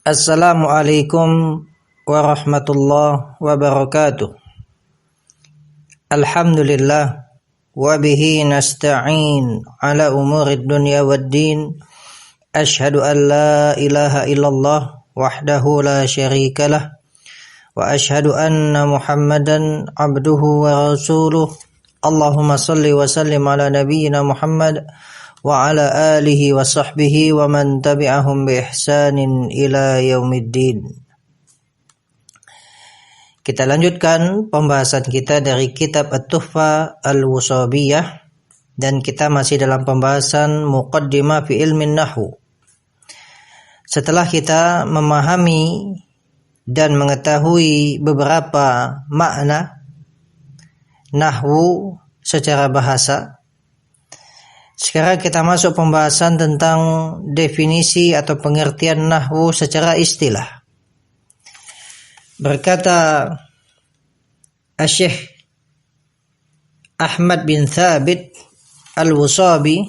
Assalamualaikum warahmatullahi wabarakatuh. Alhamdulillah wa bihi nasta'in ala umurid dunya waddin. Ashhadu an la ilaha illallah wahdahu la syarikalah wa ashhadu anna Muhammadan abduhu wa rasuluh. Allahumma salli wa sallim ala nabiyyina Muhammad wa ala alihi wa sahbihi wa man tabi'ahum bi ihsanin ila yaumiddin. Kita lanjutkan pembahasan kita dari kitab At-Tuhfah Al-Wushabiyah dan kita masih dalam pembahasan Muqaddimah fi ilmin nahwu. Setelah kita memahami dan mengetahui beberapa makna nahwu secara bahasa, sekarang kita masuk pembahasan tentang definisi atau pengertian nahwu secara istilah. Berkata Syekh Ahmad bin Thabit Al-Wushabi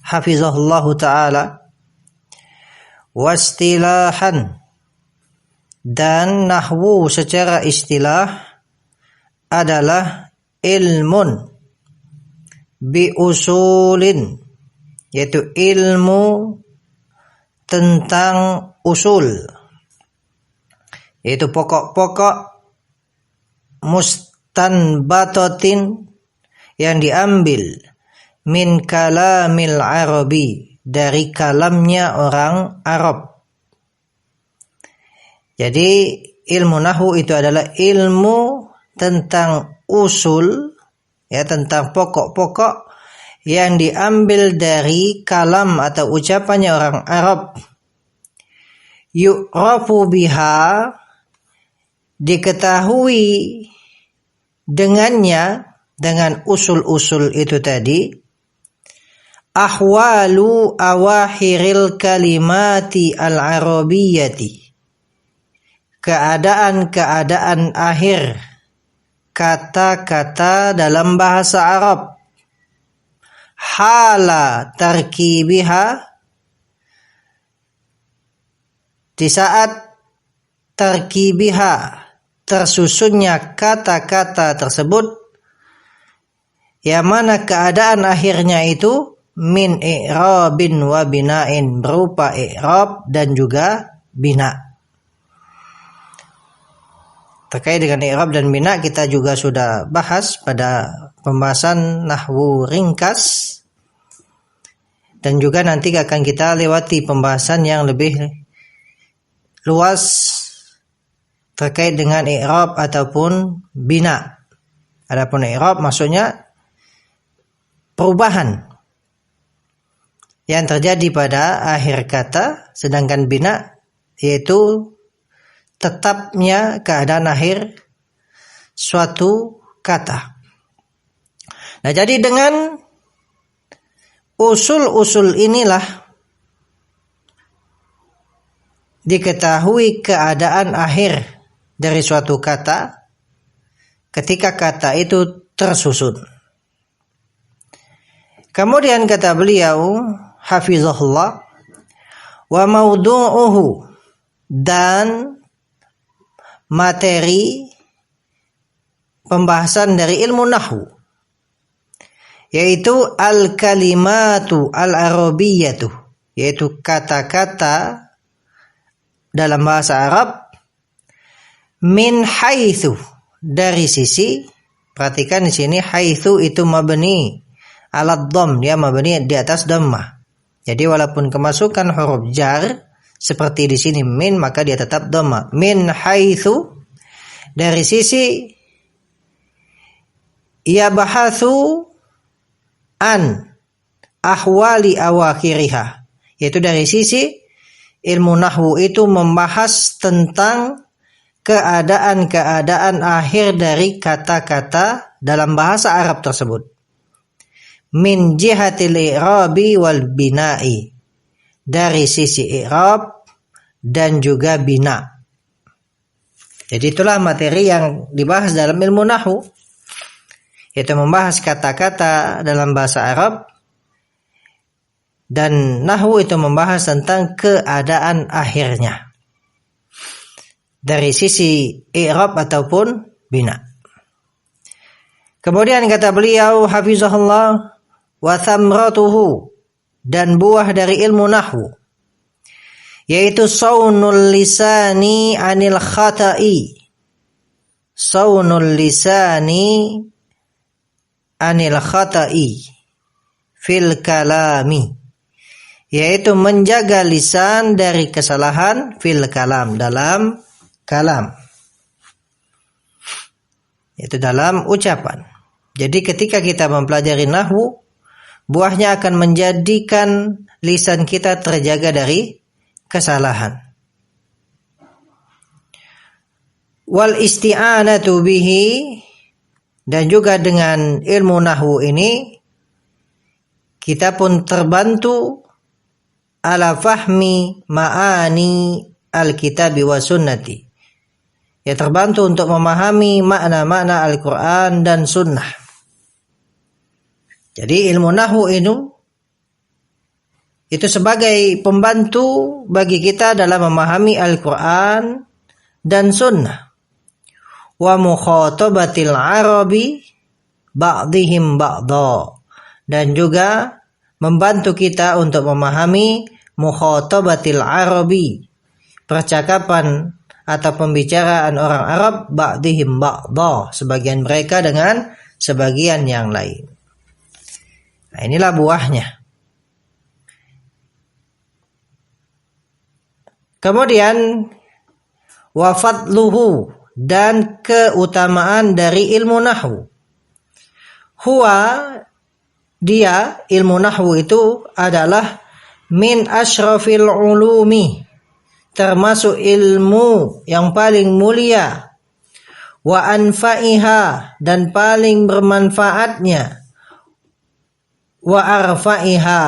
hafizahullahu ta'ala, wastilahan, dan nahwu secara istilah adalah ilmun bi usulin, yaitu ilmu tentang usul, yaitu pokok-pokok mustanbatatin yang diambil min kalamil arabi, dari kalamnya orang Arab. Jadi ilmu nahwu itu adalah ilmu tentang usul, ya, tentang pokok-pokok yang diambil dari kalam atau ucapannya orang Arab. Yu'rafu biha, diketahui dengannya, dengan usul-usul itu tadi, ahwalu awahiril kalimati al-arabiyyati, keadaan-keadaan akhir kata-kata dalam bahasa Arab. Hala tarkibiha, di saat tarkibiha, tersusunnya kata-kata tersebut, yang mana keadaan akhirnya itu min i'rabin wa bina'in, berupa i'rab dan juga bina. Terkait dengan i'rab dan bina kita juga sudah bahas pada pembahasan nahwu ringkas, dan juga nanti akan kita lewati pembahasan yang lebih luas terkait dengan i'rab ataupun bina. Adapun i'rab maksudnya perubahan yang terjadi pada akhir kata, sedangkan bina yaitu tetapnya keadaan akhir suatu kata. Nah, jadi dengan usul-usul inilah diketahui keadaan akhir dari suatu kata ketika kata itu tersusun. Kemudian kata beliau hafizahullah, wa maudu'uhu, dan materi pembahasan dari ilmu nahwu, yaitu al-kalimatu al-arabiyyatu, yaitu kata-kata dalam bahasa Arab, min haitsu, dari sisi, perhatikan di sini haitsu itu mabni ala dhamm, dia mabni di atas dhammah. Jadi walaupun kemasukan huruf jar seperti di sini min, maka dia tetap dhamma. Min haitsu, dari sisi, yabahatsu an ahwali awakhiriha, yaitu dari sisi ilmu nahwu itu membahas tentang keadaan-keadaan akhir dari kata-kata dalam bahasa Arab tersebut. Min jihatil i'rabi wal bina'i, dari sisi i'rab dan juga bina. Jadi itulah materi yang dibahas dalam ilmu nahwu, yaitu membahas kata-kata dalam bahasa Arab, dan nahwu itu membahas tentang keadaan akhirnya. dari sisi i'rab ataupun bina. Kemudian kata beliau hafizahullah, wa thamratuhu, dan buah dari ilmu nahwu, yaitu saunul lisani anil khata'i. Saunul lisani anil khata'i fil kalami, yaitu menjaga lisan dari kesalahan fil kalam, dalam kalam, yaitu dalam ucapan. Jadi ketika kita mempelajari nahwu, buahnya akan menjadikan lisan kita terjaga dari kesalahan. Wal isti'anatu bihi, dan juga dengan ilmu nahwu ini kita pun terbantu ala fahmi ma'ani al-kitabi wa sunnati, ya terbantu untuk memahami makna-makna Al-Quran dan sunnah. Jadi ilmu nahwu itu sebagai pembantu bagi kita dalam memahami Al-Quran dan sunnah. Wa mukhatabatil arabi ba'dihim ba'dha, dan juga membantu kita untuk memahami mukhatabatil arabi, percakapan atau pembicaraan orang Arab, ba'dihim ba'dha, sebagian mereka dengan sebagian yang lain. Nah, inilah buahnya. Kemudian wa fadluhu, dan keutamaan dari ilmu nahwu. Huwa, dia ilmu nahwu itu adalah min asyrafil ulumi, termasuk ilmu yang paling mulia, wa anfa'iha, dan paling bermanfaatnya, wa arfa'iha,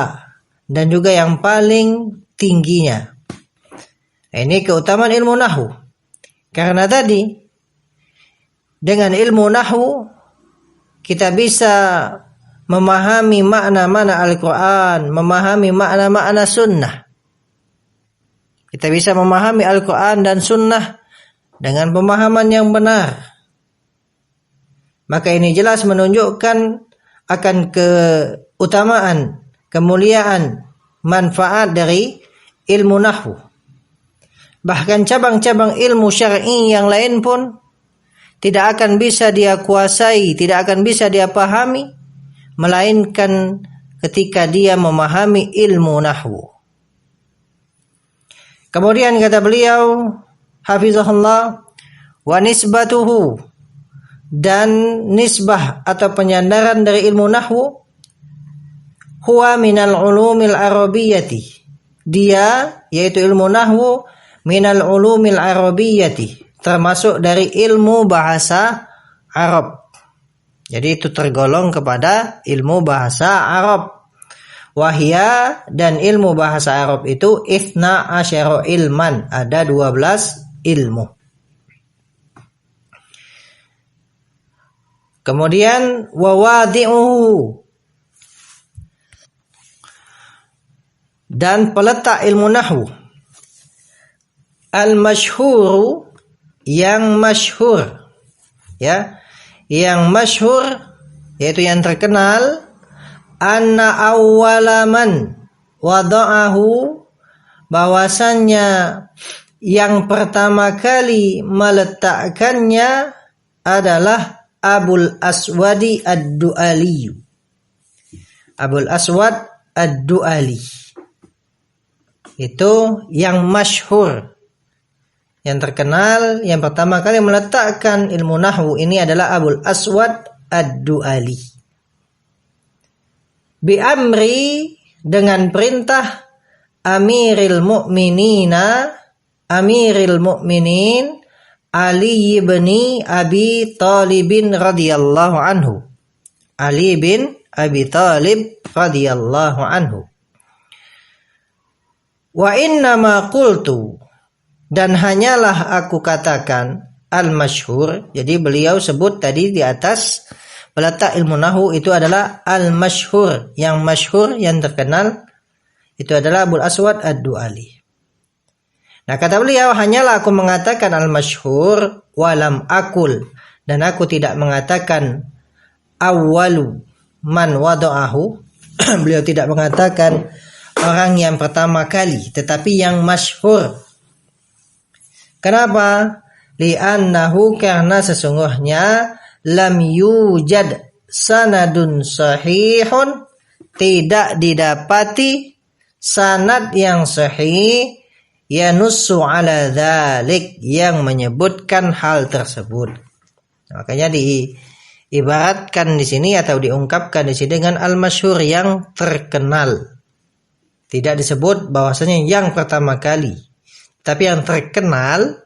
dan juga yang paling tingginya. Ini keutamaan ilmu nahwu. Karena tadi dengan ilmu nahwu kita bisa memahami makna-makna Al-Quran, memahami makna-makna sunnah. Kita bisa memahami Al-Quran dan sunnah dengan pemahaman yang benar. Maka ini jelas menunjukkan akan keutamaan, kemuliaan, manfaat dari ilmu nahwu. Bahkan cabang-cabang ilmu syar'i yang lain pun tidak akan bisa dia kuasai, tidak akan bisa dia pahami, melainkan ketika dia memahami ilmu nahwu. Kemudian kata beliau hafizahullah, wa nisbatuhu, dan nisbah atau penyandaran dari ilmu nahwu, huwa minal ulumil arabiyyati, dia yaitu ilmu nahwu minal ulumil arabiyyati, termasuk dari ilmu bahasa Arab. Jadi itu tergolong kepada ilmu bahasa Arab. Wahya, dan ilmu bahasa Arab itu ithna asyara ilman, ada 12 ilmu. Kemudian wawadi'uhu, dan peletak ilmu nahwu, al-masyhuru, yang masyhur, ya, yang masyhur yaitu yang terkenal, anna awwalaman wada'ahu, bahwasannya yang pertama kali meletakkannya adalah Abul Aswadi ad-Du'ali. Abul Aswad ad-Du'ali itu yang masyhur, yang terkenal, yang pertama kali meletakkan ilmu nahwu ini adalah Abul Aswad ad-Du'ali. Bi amri, dengan perintah Amiril Mu'minin Ali bin Abi Talib radhiyallahu anhu. Ali bin Abi Talib radhiyallahu anhu. Wa innama qultu, dan hanyalah aku katakan al-masyhur. Jadi beliau sebut tadi di atas peletak ilmu nahwu itu adalah al-masyhur, yang masyhur, yang terkenal itu adalah Abul Aswad ad-Du'ali. Nah, kata beliau, hanyalah aku mengatakan al-masyhur walam akul, dan aku tidak mengatakan awwalu man wada'ahu. Beliau tidak mengatakan orang yang pertama kali, tetapi yang masyhur. Kenapa? Li'annahu, karena sesungguhnya lam yujad sanadun sahihun, tidak didapati sanad yang sahih yanussu ala dzalik, yang menyebutkan hal tersebut. Makanya diibaratkan di sini atau diungkapkan di sini dengan al-masyhur, yang terkenal. Tidak disebut bahwasanya yang pertama kali, tapi yang terkenal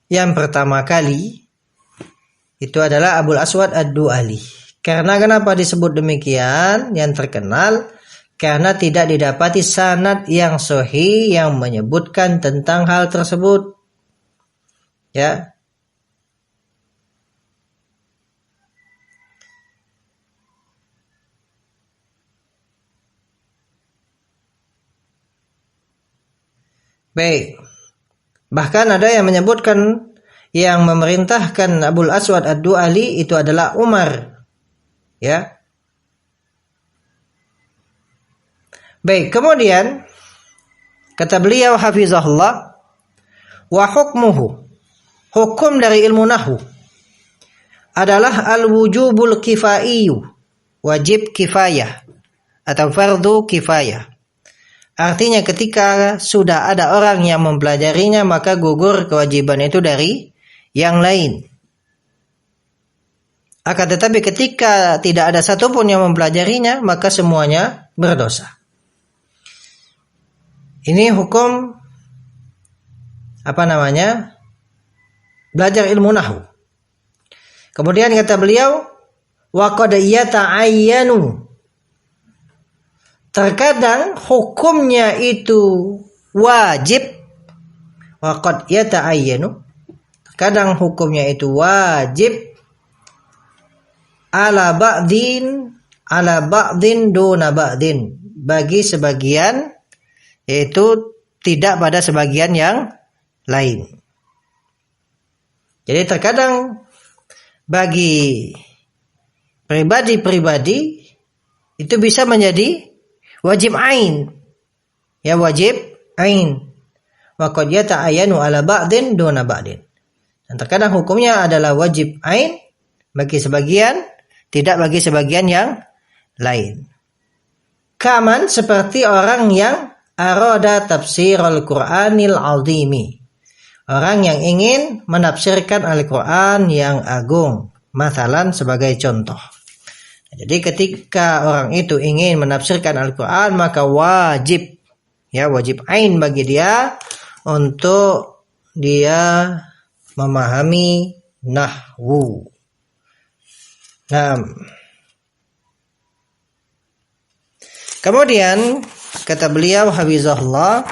yang pertama kali itu adalah Abul Aswad Ad-Du'ali. Karena kenapa disebut demikian, yang terkenal? Karena tidak didapati sanad yang sahih yang menyebutkan tentang hal tersebut. Ya. Baik. Bahkan ada yang menyebutkan yang memerintahkan Abul Aswad Ad-Du'ali itu adalah Umar. Ya. Baik, kemudian kata beliau hafizahullah, wa hukmuhu, hukum dari ilmu nahwu adalah al-wujubul kifaiyu, wajib kifayah atau fardu kifayah. Artinya ketika sudah ada orang yang mempelajarinya, maka gugur kewajiban itu dari yang lain. Akan tetapi ketika tidak ada satupun yang mempelajarinya, maka semuanya berdosa. Ini hukum belajar ilmu nahwu. Kemudian kata beliau, wa qad yata'ayyanu, terkadang hukumnya itu wajib. Wa qad yata'ayyanu, terkadang hukumnya itu wajib ala ba'din duna ba'din, bagi sebagian, yaitu tidak pada sebagian yang lain. Jadi terkadang bagi pribadi-pribadi itu bisa menjadi wajib ain. Ya, wajib ain. Wa qad yata'ayyanu ala ba'din duna ba'din. Dan terkadang hukumnya adalah wajib ain bagi sebagian, tidak bagi sebagian yang lain. Kaman, seperti orang yang arada tafsirul Qur'anil azimi, orang yang ingin menafsirkan Al-Quran yang agung. Masalan, sebagai contoh. Jadi ketika orang itu ingin menafsirkan Al-Quran, maka wajib ain bagi dia untuk dia memahami nahwu. Nah, kemudian kata beliau hafizahullah,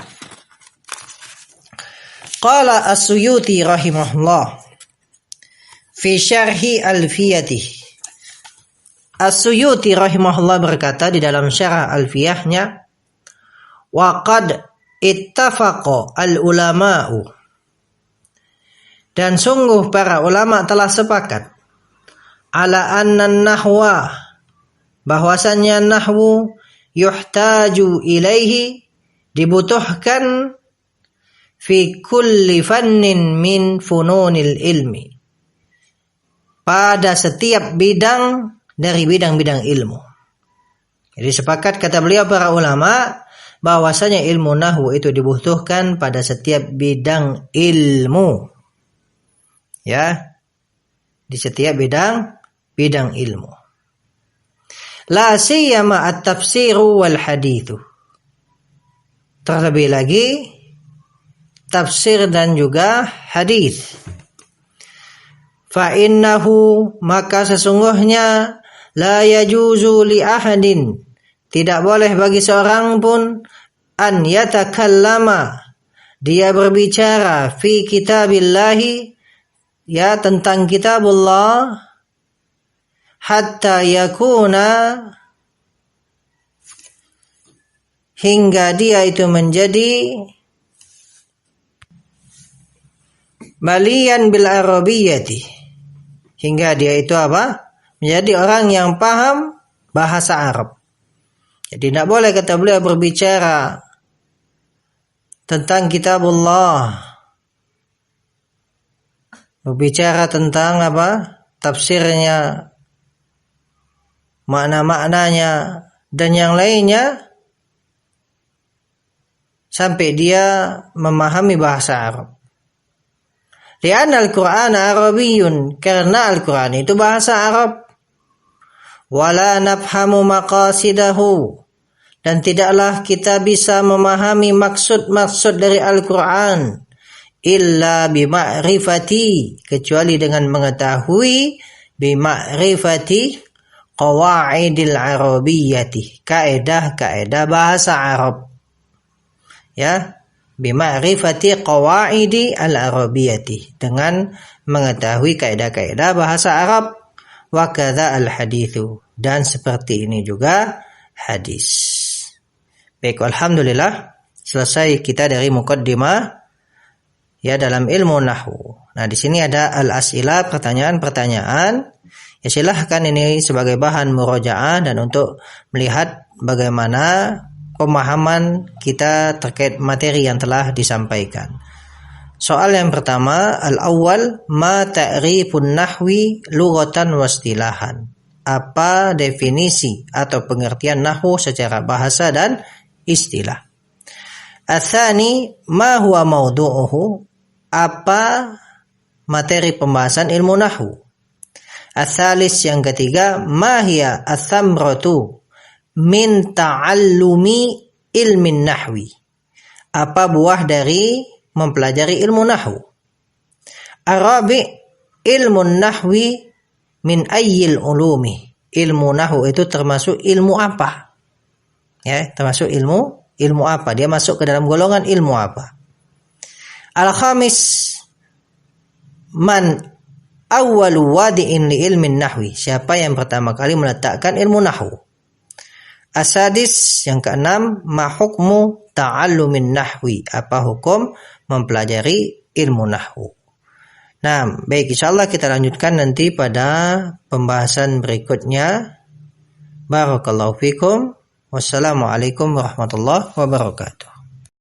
qala As-Suyuti rahimahullah fi syarhi alfiyatih. As-Suyuti rahimahullah berkata di dalam syarah alfiyahnya, wa qad ittafaqa al-ulama'u, dan sungguh para ulama telah sepakat, ala anna nahwa, bahwasannya nahwu, yuhtaju ilaihi, dibutuhkan, fi kulli fannin min fununil ilmi, pada setiap bidang dari bidang-bidang ilmu. Jadi sepakat kata beliau para ulama bahwasanya ilmu nahwu itu dibutuhkan pada setiap bidang ilmu. Ya. Di setiap bidang ilmu. La siyama at-tafsiru wal hadithu. Terlebih lagi tafsir dan juga hadis. Fa innahu, maka sesungguhnya, la yajuzu li ahadin, tidak boleh bagi seorang pun, an yatakallama, dia berbicara, fi kitabillahi, ya, tentang kitabullah, hatta yakuna, hingga dia itu menjadi maliyan bil arabiyyati, hingga dia itu apa? Menjadi orang yang paham bahasa Arab. Jadi tidak boleh kata beliau berbicara tentang kitabullah, berbicara tentang apa? Tafsirnya, makna-maknanya dan yang lainnya sampai dia memahami bahasa Arab. Li'anna al-Qur'an Arabiyyun, karena Al-Qur'an itu bahasa Arab. Wala nafhamu maqasidahu, dan tidaklah kita bisa memahami maksud-maksud dari Al-Qur'an illa bima'rifati, kecuali dengan mengetahui bima'rifati qawaidil arabiyyati, kaedah-kaedah bahasa Arab. Ya, bima'rifati qawaidi al-arabiyyati, dengan mengetahui kaedah-kaedah bahasa Arab. Wa kadza al-haditsu, dan seperti ini juga hadis. Baik, alhamdulillah selesai kita dari muqaddimah ya dalam ilmu nahwu. Nah, di sini ada al-as'ilah, pertanyaan-pertanyaan. Ya silahkan ini sebagai bahan murojaah dan untuk melihat bagaimana pemahaman kita terkait materi yang telah disampaikan. Soal yang pertama, al-awwal, ma ta'rifun nahwi lughatan wa istilahan. Apa definisi atau pengertian nahwu secara bahasa dan istilah. Ats-tsani, ma huwa mawdu'uhu. Apa materi pembahasan ilmu nahwu. Ats-tsalis, yang ketiga, ma hiya ats-tsamratu min ta'allumi ilmin nahwi. Apa buah dari mempelajari ilmu nahwu. Arabi, ilmu nahwi min ayyil ulumi. Ilmu nahwu itu termasuk ilmu apa? Ya, termasuk ilmu apa? Dia masuk ke dalam golongan ilmu apa? Al-khamis, man awwalu wadi'in li ilmin nahwi. Siapa yang pertama kali meletakkan ilmu nahwu? As-sadis, yang keenam, ma hukmu ta'allumin nahwi. Apa hukum mempelajari ilmu nahwu? Nah, baik, insyaallah kita lanjutkan nanti pada pembahasan berikutnya. Barakallahu fikum. Wassalamualaikum warahmatullahi wabarakatuh.